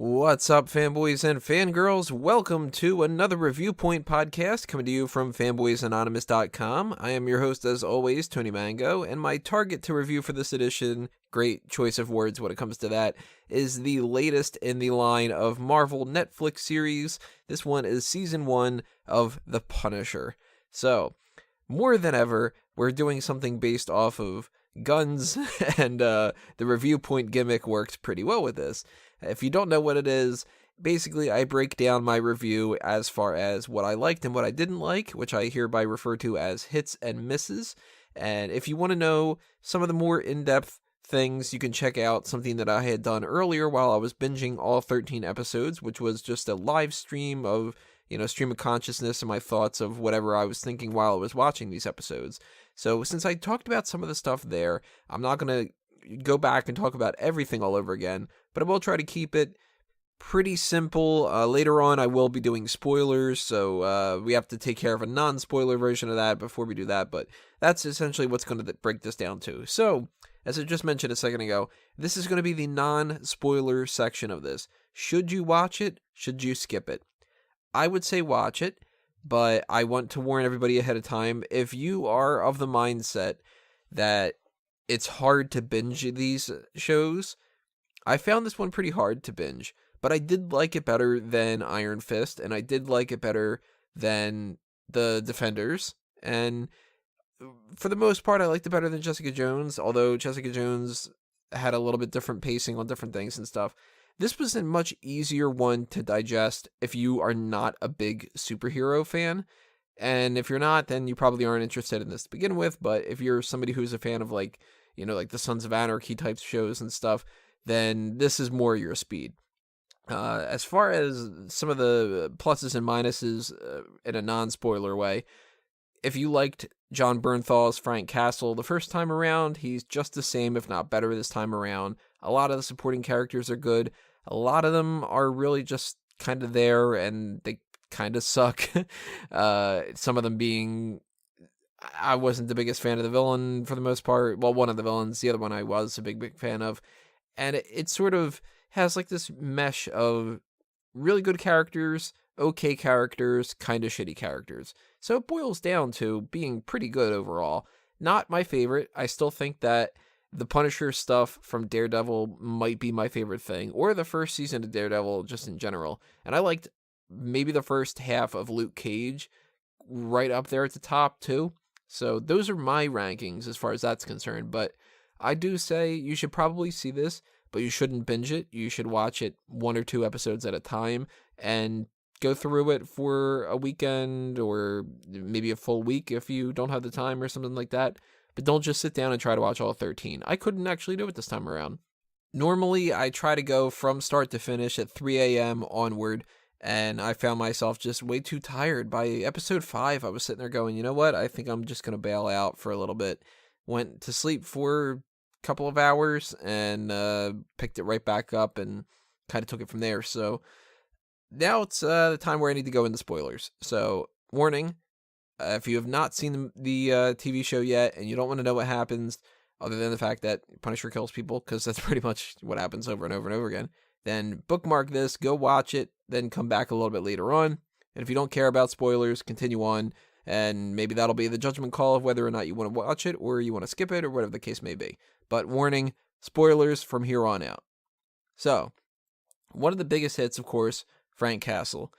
What's up, fanboys and fangirls? Welcome to another Reviewpoint podcast coming to you from fanboysanonymous.com. I am your host, as always, Tony Mango, and my target to review for this edition, great choice of words when it comes to that, is the latest in the line of Marvel Netflix series. This one is Season 1 of The Punisher. So, more than ever, we're doing something based off of guns, and the Reviewpoint gimmick worked pretty well with this. If you don't know what it is, basically I break down my review as far as what I liked and what I didn't like, which I hereby refer to as hits and misses. And if you want to know some of the more in-depth things, you can check out something that I had done earlier while I was binging all 13 episodes, which was just a live stream of, stream of consciousness and my thoughts of whatever I was thinking while I was watching these episodes. So since I talked about some of the stuff there, I'm not going to go back and talk about everything all over again, but I will try to keep it pretty simple. Later on, I will be doing spoilers, so we have to take care of a non-spoiler version of that before we do that, but that's essentially what's going to break this down to. So, as I just mentioned a second ago, this is going to be the non-spoiler section of this. Should you watch it? Should you skip it? I would say watch it, but I want to warn everybody ahead of time, if you are of the mindset that it's hard to binge these shows, I found this one pretty hard to binge, but I did like it better than Iron Fist, and I did like it better than The Defenders, and for the most part, I liked it better than Jessica Jones, although Jessica Jones had a little bit different pacing on different things and stuff. This was a much easier one to digest if you are not a big superhero fan, and if you're not, then you probably aren't interested in this to begin with, but if you're somebody who's a fan of like the Sons of Anarchy type shows and stuff, then this is more your speed. As far as some of the pluses and minuses in a non-spoiler way, if you liked Jon Bernthal's Frank Castle the first time around, he's just the same, if not better, this time around. A lot of the supporting characters are good. A lot of them are really just kind of there, and they kind of suck. Some of them being, I wasn't the biggest fan of the villain for the most part. Well, one of the villains, the other one I was a big fan of. And it sort of has like this mesh of really good characters, okay characters, kind of shitty characters. So it boils down to being pretty good overall. Not my favorite. I still think that the Punisher stuff from Daredevil might be my favorite thing, or the first season of Daredevil just in general. And I liked maybe the first half of Luke Cage right up there at the top too. So those are my rankings as far as that's concerned. But I do say you should probably see this, but you shouldn't binge it. You should watch it 1 or 2 episodes at a time and go through it for a weekend or maybe a full week if you don't have the time or something like that. But don't just sit down and try to watch all 13. I couldn't actually do it this time around. Normally, I try to go from start to finish at 3 a.m. onward, and I found myself just way too tired. By episode 5, I was sitting there going, you know what? I think I'm just going to bail out for a little bit. Went to sleep for a couple of hours and picked it right back up and kind of took it from there. So now it's the time where I need to go into spoilers. So, warning, if you have not seen the TV show yet and you don't want to know what happens, other than the fact that Punisher kills people, because that's pretty much what happens over and over and over again, then bookmark this, go watch it, then come back a little bit later on. And if you don't care about spoilers, continue on, and maybe that'll be the judgment call of whether or not you want to watch it or you want to skip it or whatever the case may be. But warning, spoilers from here on out. So, one of the biggest hits, of course, Frank Castle.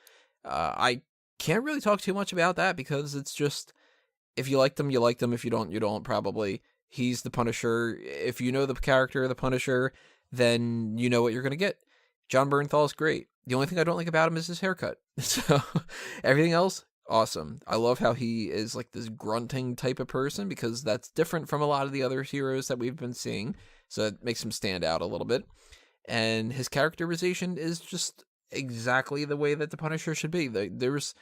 I can't really talk too much about that because it's just, if you like them, you like them. If you don't, you don't, probably. He's the Punisher. If you know the character of the Punisher, then you know what you're going to get. Jon Bernthal is great. The only thing I don't like about him is his haircut. So, everything else, awesome. I love how he is like this grunting type of person because that's different from a lot of the other heroes that we've been seeing. So it makes him stand out a little bit. And his characterization is just exactly the way that the Punisher should be. There's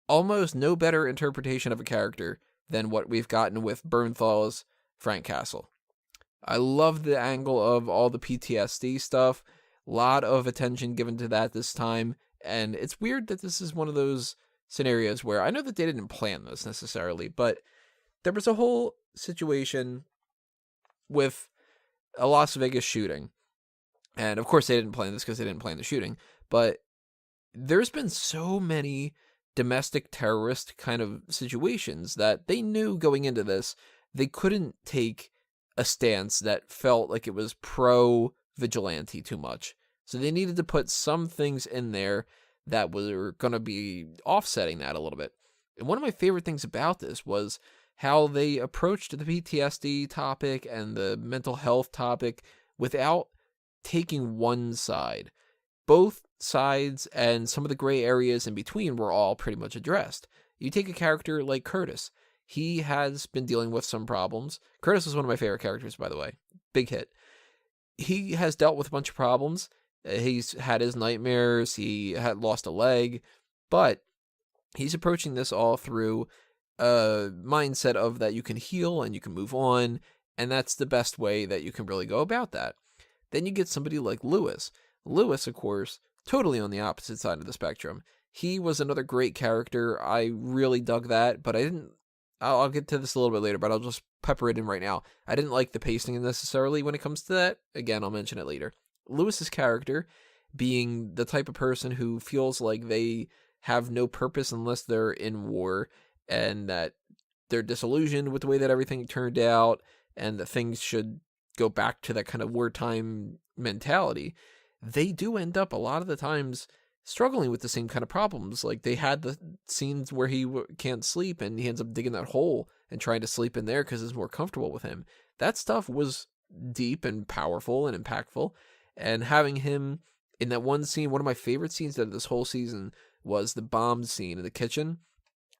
almost no better interpretation of a character than what we've gotten with Bernthal's Frank Castle. I love the angle of all the PTSD stuff. A lot of attention given to that this time. And it's weird that this is one of those scenarios where I know that they didn't plan this necessarily, but there was a whole situation with a Las Vegas shooting And of course they didn't plan this because they didn't plan the shooting, but there's been so many domestic terrorist kind of situations that they knew going into this, they couldn't take a stance that felt like it was pro-vigilante too much. So they needed to put some things in there that were going to be offsetting that a little bit. And one of my favorite things about this was how they approached the PTSD topic and the mental health topic without taking one side. Both sides and some of the gray areas in between were all pretty much addressed. You take a character like Curtis. He has been dealing with some problems. Curtis is one of my favorite characters, by the way. Big hit. He has dealt with a bunch of problems. He's had his nightmares. He had lost a leg. But he's approaching this all through a mindset of that you can heal and you can move on. And that's the best way that you can really go about that. Then you get somebody like Lewis. Lewis, of course, totally on the opposite side of the spectrum. He was another great character. I really dug that, but I'll get to this a little bit later, but I'll just pepper it in right now. I didn't like the pacing necessarily when it comes to that. Again, I'll mention it later. Lewis's character being the type of person who feels like they have no purpose unless they're in war, and that they're disillusioned with the way that everything turned out, and that things should go back to that kind of wartime mentality. They do end up a lot of the times struggling with the same kind of problems. Like they had the scenes where he can't sleep and he ends up digging that hole and trying to sleep in there because it's more comfortable with him. That stuff was deep and powerful and impactful. And having him in that one scene, one of my favorite scenes of this whole season was the bomb scene in the kitchen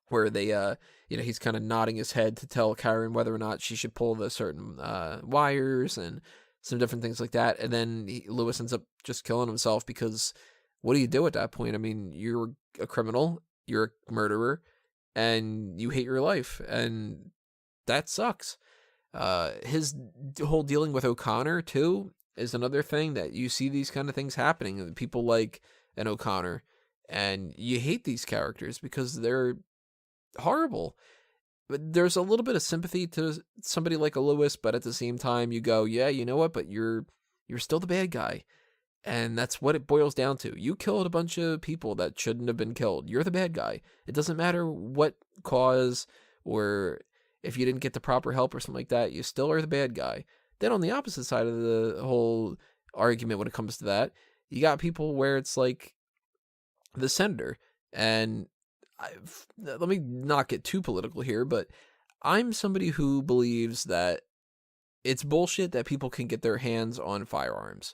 where they, he's kind of nodding his head to tell Karen whether or not she should pull the certain wires and some different things like that. And then Lewis ends up just killing himself because what do you do at that point? I mean, you're a criminal, you're a murderer, and you hate your life. And that sucks. His whole dealing with O'Connor, too, is another thing that you see these kind of things happening. People like an O'Connor, and you hate these characters because they're horrible. But there's a little bit of sympathy to somebody like a Lewis, but at the same time you go, yeah, you know what, but you're still the bad guy. And that's what it boils down to. You killed a bunch of people that shouldn't have been killed. You're the bad guy. It doesn't matter what cause or if you didn't get the proper help or something like that, you still are the bad guy. Then on the opposite side of the whole argument when it comes to that, you got people where it's like the senator. And let me not get too political here, but I'm somebody who believes that it's bullshit that people can get their hands on firearms.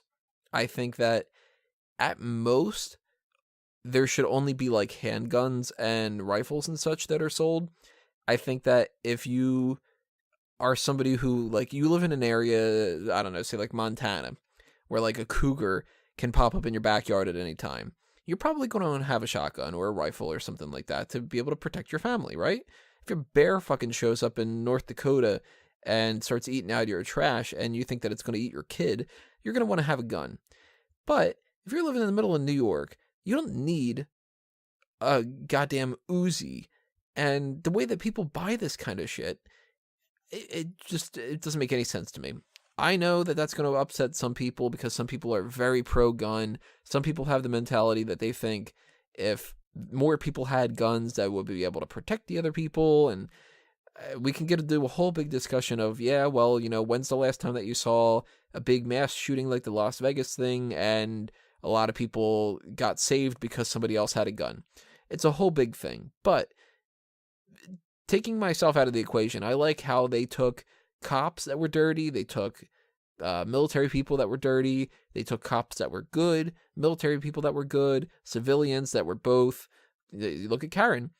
I think that at most there should only be like handguns and rifles and such that are sold. I think that if you are somebody who, like, you live in an area, I don't know, say like Montana, where like a cougar can pop up in your backyard at any time, you're probably going to have a shotgun or a rifle or something like that to be able to protect your family, right? If your bear fucking shows up in North Dakota and starts eating out of your trash and you think that it's going to eat your kid, you're going to want to have a gun. But if you're living in the middle of New York, you don't need a goddamn Uzi. And the way that people buy this kind of shit, it doesn't make any sense to me. I know that that's going to upset some people because some people are very pro-gun. Some people have the mentality that they think if more people had guns, that would be able to protect the other people. And we can get into a whole big discussion of, yeah, well, when's the last time that you saw a big mass shooting like the Las Vegas thing and a lot of people got saved because somebody else had a gun? It's a whole big thing. But taking myself out of the equation, I like how they took cops that were dirty, they took military people that were dirty, they took cops that were good, military people that were good, civilians that were both. You look at Karen.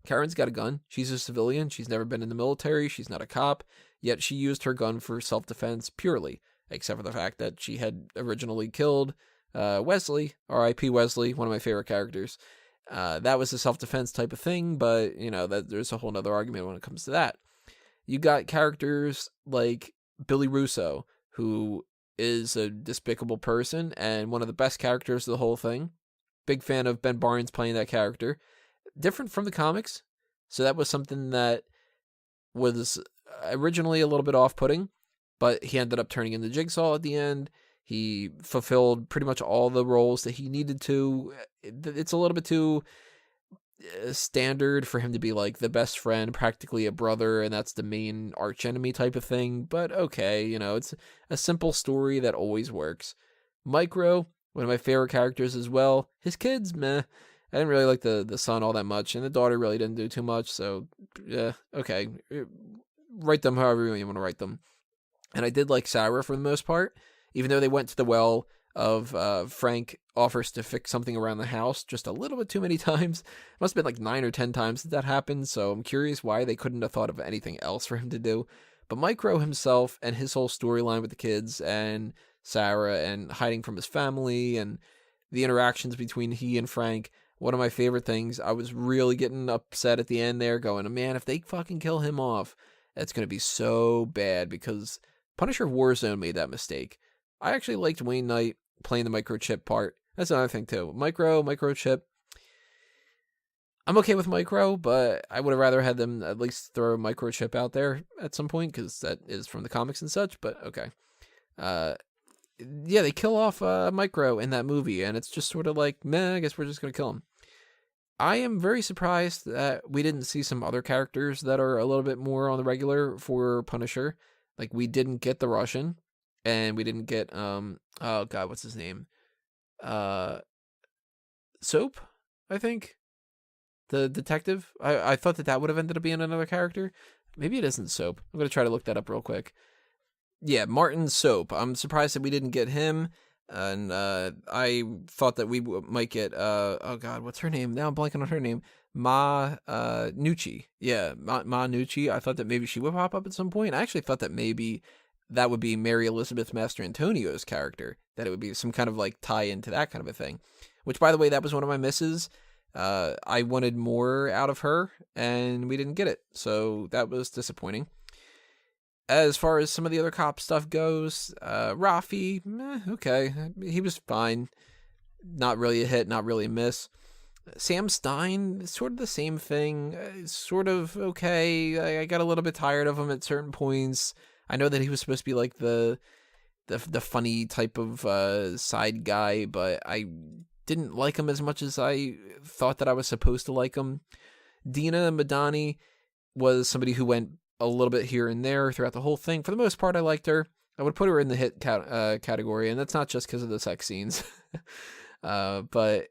Karen's got a gun. She's a civilian. She's never been in the military. She's not a cop. Yet she used her gun for self-defense purely, except for the fact that she had originally killed Wesley, R.I.P. Wesley, one of my favorite characters. That was a self-defense type of thing, but, that there's a whole nother argument when it comes to that. You got characters like Billy Russo, who is a despicable person and one of the best characters of the whole thing. Big fan of Ben Barnes playing that character. Different from the comics, so that was something that was originally a little bit off-putting, but he ended up turning into Jigsaw at the end. He fulfilled pretty much all the roles that he needed to. It's a little bit too standard for him to be like the best friend, practically a brother, and that's the main archenemy type of thing. But okay, it's a simple story that always works. Micro, one of my favorite characters as well. His kids, meh. I didn't really like the son all that much, and the daughter really didn't do too much, so yeah, okay. Write them however you want to write them. And I did like Sarah for the most part, even though they went to the well of Frank offers to fix something around the house just a little bit too many times. It must have been like 9 or 10 times that happened, so I'm curious why they couldn't have thought of anything else for him to do. But Micro himself and his whole storyline with the kids and Sarah and hiding from his family and the interactions between he and Frank, one of my favorite things. I was really getting upset at the end there, going, man, if they fucking kill him off, that's going to be so bad, because Punisher Warzone made that mistake. I actually liked Wayne Knight playing the microchip part. That's another thing too. Microchip. I'm okay with Micro, but I would have rather had them at least throw a microchip out there at some point, because that is from the comics and such, but okay. Yeah, they kill off Micro in that movie, and it's just sort of like, meh, I guess we're just going to kill him. I am very surprised that we didn't see some other characters that are a little bit more on the regular for Punisher. Like, we didn't get the Russian, and we didn't get, oh god, what's his name? Soap, I think? The detective? I thought that would have ended up being another character. Maybe it isn't Soap. I'm going to try to look that up real quick. Yeah, Martin Soap. I'm surprised that we didn't get him. And I thought that we might get, oh god, what's her name? Now I'm blanking on her name. Nucci. Yeah, Ma Nucci. I thought that maybe she would pop up at some point. I actually thought that maybe that would be Mary Elizabeth Mastrantonio's character. That it would be some kind of like tie into that kind of a thing. Which, by the way, that was one of my misses. I wanted more out of her, and we didn't get it. So that was disappointing. As far as some of the other cop stuff goes, Rafi, okay, he was fine. Not really a hit, not really a miss. Sam Stein, sort of the same thing, sort of okay. I got a little bit tired of him at certain points. I know that he was supposed to be like the funny type of side guy, but I didn't like him as much as I thought that I was supposed to like him. Dinah Madani was somebody who went a little bit here and there throughout the whole thing. For the most part, I liked her. I would put her in the hit category, and that's not just because of the sex scenes. But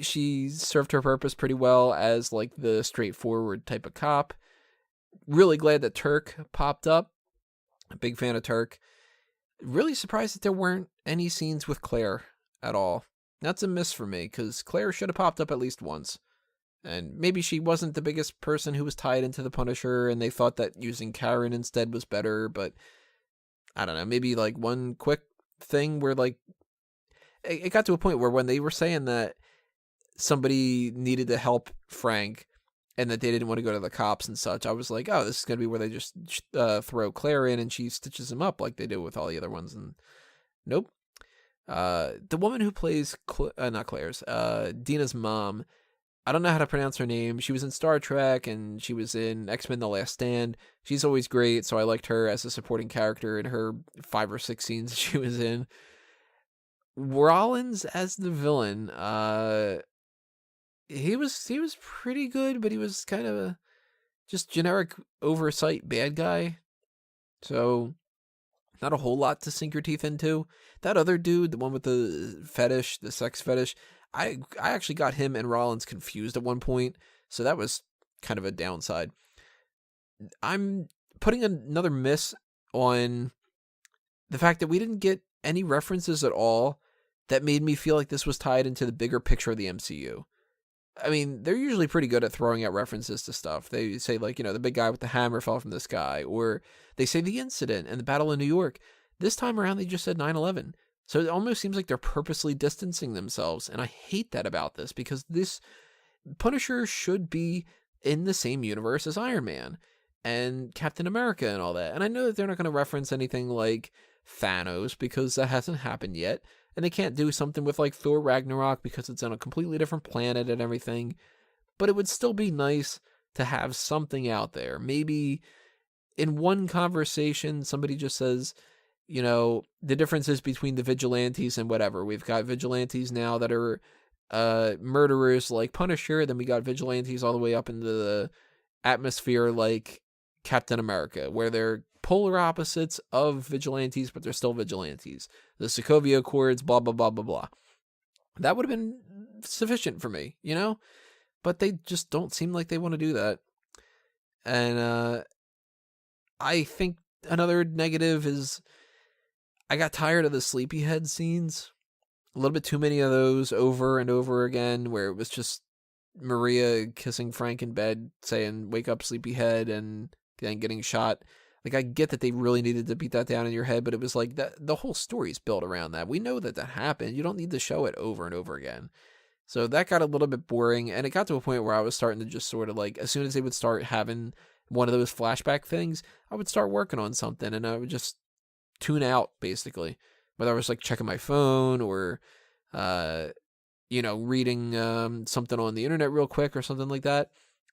she served her purpose pretty well as like the straightforward type of cop. Really glad that Turk popped up. A big fan of Turk. Really surprised that there weren't any scenes with Claire at all. That's a miss for me, because Claire should have popped up at least once. And maybe she wasn't the biggest person who was tied into the Punisher, and they thought that using Karen instead was better, but I don't know, maybe like one quick thing where like, it got to a point where when they were saying that somebody needed to help Frank, and that they didn't want to go to the cops and such, I was like, oh, this is going to be where they just throw Claire in, and she stitches him up like they do with all the other ones, and nope. The woman who plays, not Claire's, Dinah's mom, I don't know how to pronounce her name. She was in Star Trek, and she was in X-Men The Last Stand. She's always great, so I liked her as a supporting character in her 5 or 6 scenes she was in. Rawlins as the villain, he was pretty good, but he was kind of a just generic oversight bad guy. So, not a whole lot to sink your teeth into. That other dude, the one with the fetish, the sex fetish, I actually got him and Rawlins confused at one point, so that was kind of a downside. I'm putting another miss on the fact that we didn't get any references at all that made me feel like this was tied into the bigger picture of the MCU. I mean, they're usually pretty good at throwing out references to stuff. They say, like, the big guy with the hammer fell from the sky, or they say the incident and the Battle of New York. This time around, they just said 9/11. So it almost seems like they're purposely distancing themselves, and I hate that about this, because this Punisher should be in the same universe as Iron Man and Captain America and all that. And I know that they're not going to reference anything like Thanos, because that hasn't happened yet, and they can't do something with like Thor Ragnarok because it's on a completely different planet and everything, but it would still be nice to have something out there. Maybe in one conversation, somebody just says, the differences between the vigilantes and whatever. We've got vigilantes now that are murderers like Punisher. Then we got vigilantes all the way up into the atmosphere like Captain America, where they're polar opposites of vigilantes, but they're still vigilantes. The Sokovia Accords, blah, blah, blah, blah, blah. That would have been sufficient for me, But they just don't seem like they want to do that. And I think another negative is I got tired of the sleepyhead scenes. A little bit too many of those over and over again, where it was just Maria kissing Frank in bed, saying, "Wake up, sleepyhead," and then getting shot. Like, I get that they really needed to beat that down in your head, but it was like that the whole story's built around that. We know that happened. You don't need to show it over and over again. So that got a little bit boring, and it got to a point where I was starting to just sort of like, as soon as they would start having one of those flashback things, I would start working on something, and I would just tune out, basically. Whether I was like checking my phone or, reading something on the internet real quick or something like that.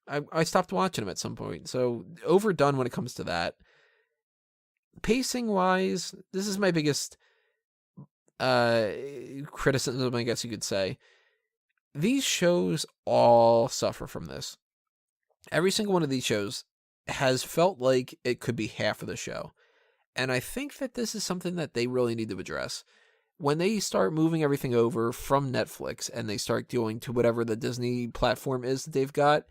I stopped watching them at some point. So overdone when it comes to that. Pacing wise, this is my biggest criticism, I guess you could say. These shows all suffer from this. Every single one of these shows has felt like it could be half of the show. And I think that this is something that they really need to address. When they start moving everything over from Netflix and they start going to whatever the Disney platform is that they've got,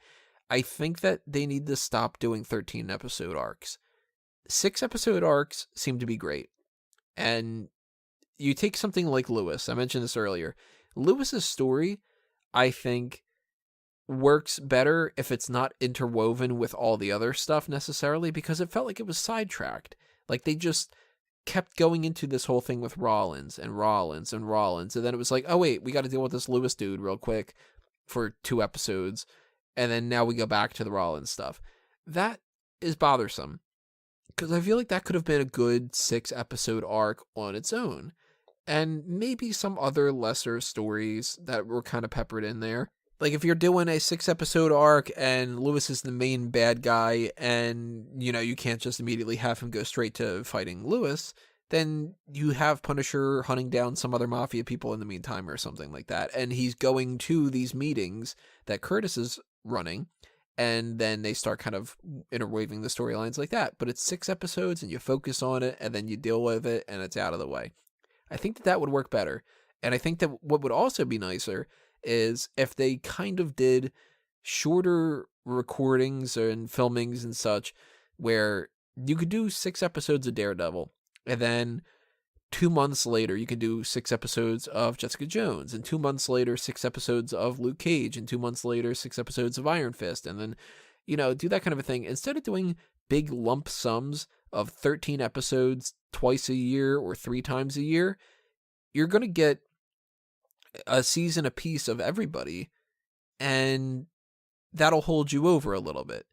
I think that they need to stop doing 13-episode arcs. 6-episode arcs seem to be great. And you take something like Lewis. I mentioned this earlier. Lewis's story, I think, works better if it's not interwoven with all the other stuff necessarily, because it felt like it was sidetracked. Like, they just kept going into this whole thing with Rawlins and Rawlins and Rawlins. And then it was like, oh, wait, we got to deal with this Lewis dude real quick for 2 episodes. And then now we go back to the Rawlins stuff. That is bothersome, because I feel like that could have been a good 6-episode arc on its own. And maybe some other lesser stories that were kind of peppered in there. Like, if you're doing a 6-episode arc and Lewis is the main bad guy and, you can't just immediately have him go straight to fighting Lewis, then you have Punisher hunting down some other mafia people in the meantime or something like that. And he's going to these meetings that Curtis is running, and then they start kind of interweaving the storylines like that. But it's 6 episodes and you focus on it and then you deal with it and it's out of the way. I think that would work better. And I think that what would also be nicer is if they kind of did shorter recordings and filmings and such, where you could do 6 episodes of Daredevil, and then 2 months later you can do 6 episodes of Jessica Jones, and 2 months later 6 episodes of Luke Cage, and 2 months later 6 episodes of Iron Fist, and then, do that kind of a thing. Instead of doing big lump sums of 13 episodes twice a year or 3 times a year, you're going to get a season apiece of everybody, and that'll hold you over a little bit.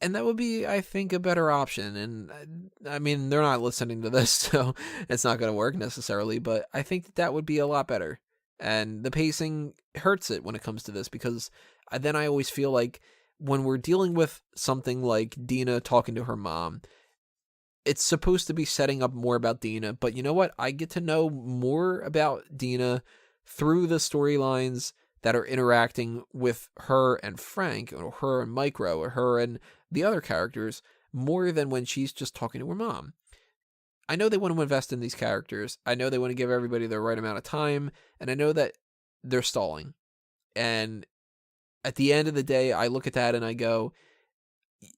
And that would be, I think, a better option. And I mean, they're not listening to this, so it's not going to work necessarily, but I think that would be a lot better. And the pacing hurts it when it comes to this, because then I always feel like when we're dealing with something like Dinah talking to her mom, it's supposed to be setting up more about Dinah, but you know what? I get to know more about Dinah through the storylines that are interacting with her and Frank, or her and Micro, or her and the other characters, more than when she's just talking to her mom. I know they want to invest in these characters. I know they want to give everybody the right amount of time, and I know that they're stalling. And at the end of the day, I look at that and I go,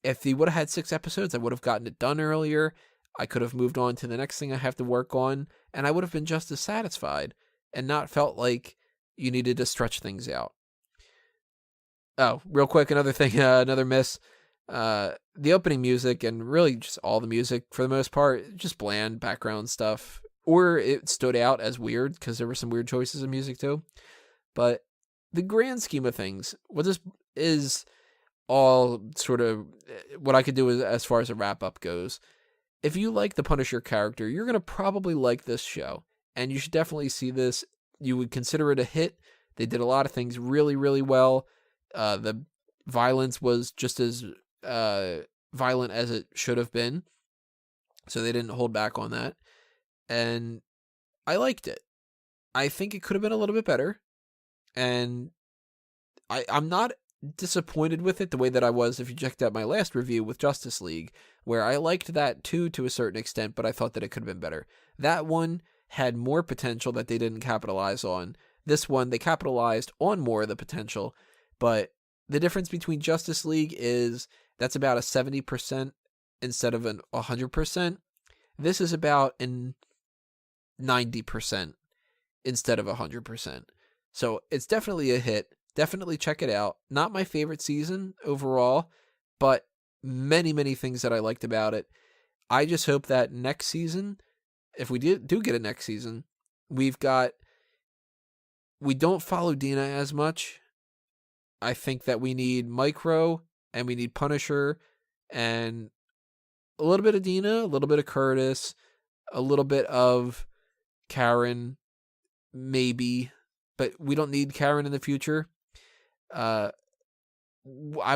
if they would have had 6 episodes, I would have gotten it done earlier. I could have moved on to the next thing I have to work on, and I would have been just as satisfied and not felt like you needed to stretch things out. Oh, real quick, another thing, another miss. The opening music, and really just all the music for the most part, just bland background stuff. Or it stood out as weird because there were some weird choices of music too. But the grand scheme of things, what this is all sort of what I could do as far as a wrap up goes. If you like the Punisher character, you're going to probably like this show. And you should definitely see this. You would consider it a hit. They did a lot of things really, really well. The violence was just as violent as it should have been. So they didn't hold back on that. and I liked it. I think it could have been a little bit better, and I'm not disappointed with it the way that I was if you checked out my last review with Justice League, where I liked that too to a certain extent, but I thought that it could have been better. That one had more potential that they didn't capitalize on. This one, they capitalized on more of the potential, but the difference between Justice League is that's about a 70% instead of an 100%. This is about an 90% instead of 100%. So it's definitely a hit. Definitely check it out. Not my favorite season overall, but many, many things that I liked about it. I just hope that next season, if we do get a next season, we don't follow Dinah as much. I think that we need Micro and we need Punisher and a little bit of Dinah, a little bit of Curtis, a little bit of Karen, maybe, but we don't need Karen in the future. I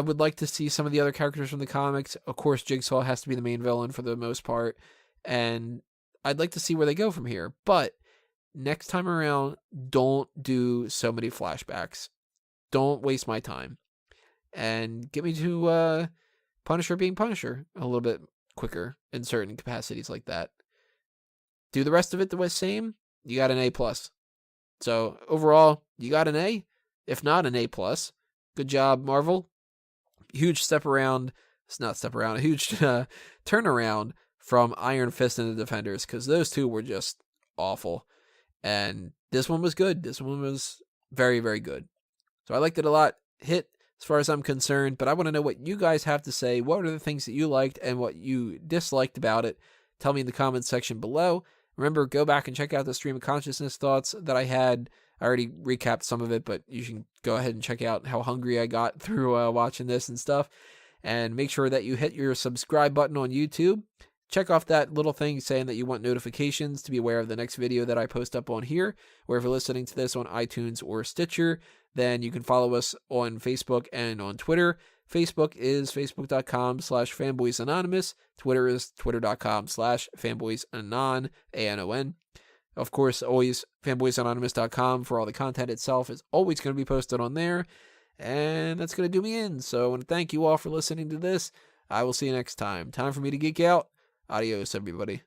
would like to see some of the other characters from the comics. Of course, Jigsaw has to be the main villain for the most part, and I'd like to see where they go from here. But next time around, don't do so many flashbacks. Don't waste my time. And get me to Punisher being Punisher a little bit quicker in certain capacities like that. Do the rest of it the same, you got an A+. So overall, you got an A, if not an A+. Good job, Marvel. Huge turnaround from Iron Fist and the Defenders, because those two were just awful. And this one was good. This one was very, very good. So I liked it a lot. Hit as far as I'm concerned, but I want to know what you guys have to say. What are the things that you liked and what you disliked about it? Tell me in the comments section below. Remember, go back and check out the stream of consciousness thoughts that I had. I already recapped some of it, but you can go ahead and check out how hungry I got through watching this and stuff. And make sure that you hit your subscribe button on YouTube. Check off that little thing saying that you want notifications to be aware of the next video that I post up on here. Or if you're listening to this on iTunes or Stitcher, then you can follow us on Facebook and on Twitter. Facebook is facebook.com/Fanboys Anonymous. Twitter is twitter.com/FanboysAnon, ANON. Of course, always fanboysanonymous.com for all the content itself is always going to be posted on there. And that's going to do me in. So I want to thank you all for listening to this. I will see you next time. Time for me to geek out. Adios, everybody.